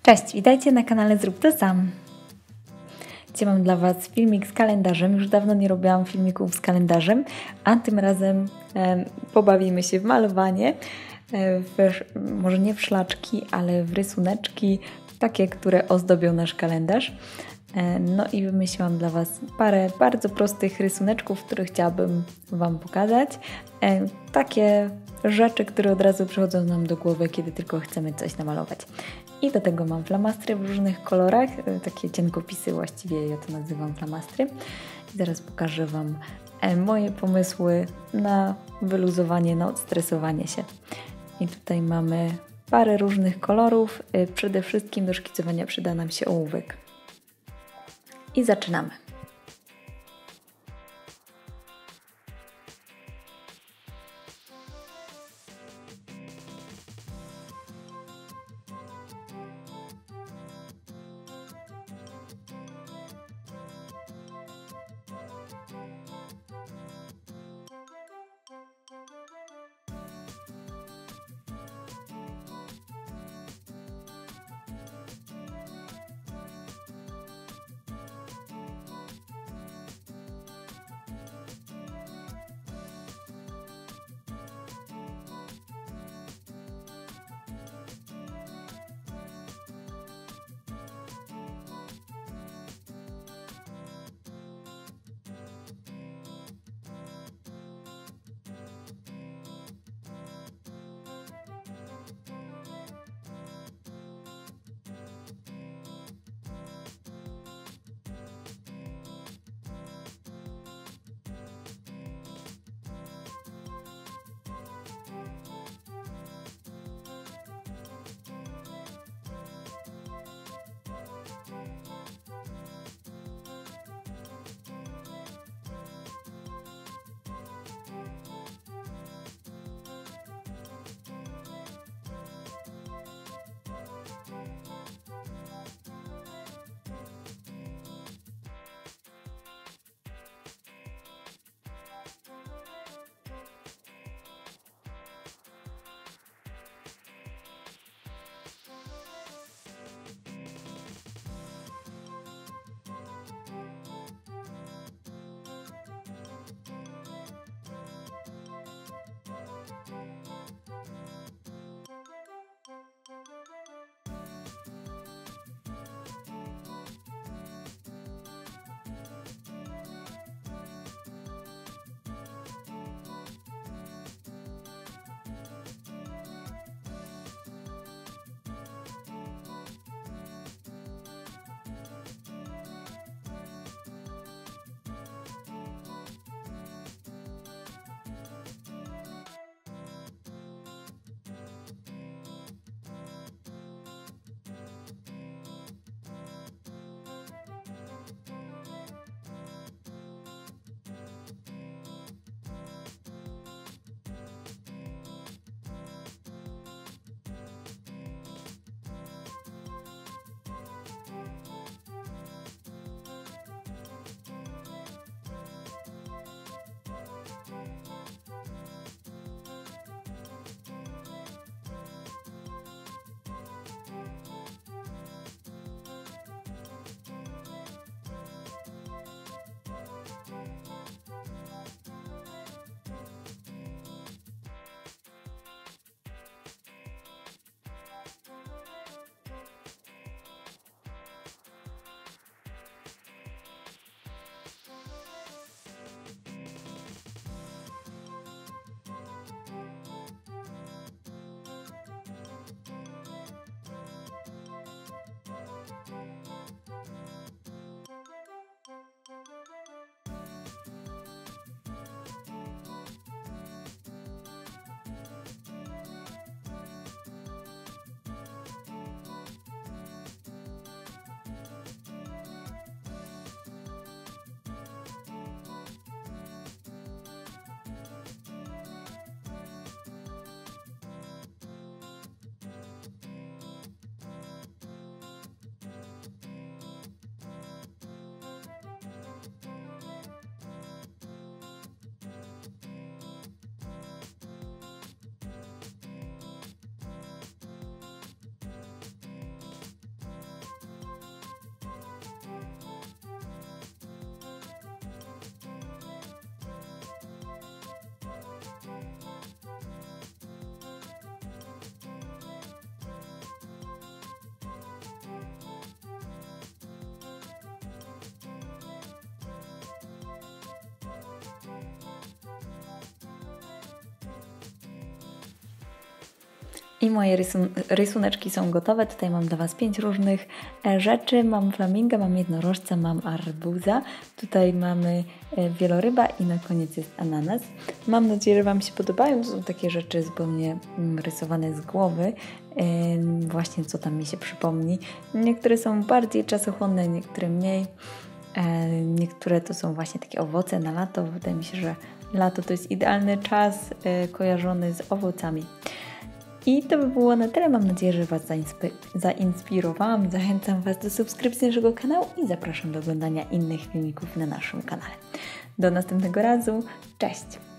Cześć, witajcie na kanale Zrób to sam. Dzisiaj mam dla Was filmik z kalendarzem. Już dawno nie robiłam filmików z kalendarzem, a tym razem pobawimy się w malowanie. Może nie w szlaczki, ale w rysuneczki, takie, które ozdobią nasz kalendarz. No i wymyśliłam dla Was parę bardzo prostych rysuneczków, które chciałabym Wam pokazać. Takie rzeczy, które od razu przychodzą nam do głowy, kiedy tylko chcemy coś namalować. I do tego mam flamastry w różnych kolorach, takie cienkopisy właściwie, ja to nazywam flamastry. I zaraz pokażę Wam moje pomysły na wyluzowanie, na odstresowanie się. I tutaj mamy parę różnych kolorów. Przede wszystkim do szkicowania przyda nam się ołówek. I zaczynamy. I moje rysuneczki są gotowe. Tutaj mam dla Was 5 różnych rzeczy. Mam flamingę, mam jednorożca, mam arbuza. Tutaj mamy wieloryba i na koniec jest ananas. Mam nadzieję, że Wam się podobają. To są takie rzeczy zupełnie rysowane z głowy. Właśnie co tam mi się przypomni. Niektóre są bardziej czasochłonne, niektóre mniej. Niektóre to są właśnie takie owoce na lato. Wydaje mi się, że lato to jest idealny czas kojarzony z owocami. I to by było na tyle. Mam nadzieję, że Was zainspirowałam. Zachęcam Was do subskrypcji naszego kanału i zapraszam do oglądania innych filmików na naszym kanale. Do następnego razu. Cześć!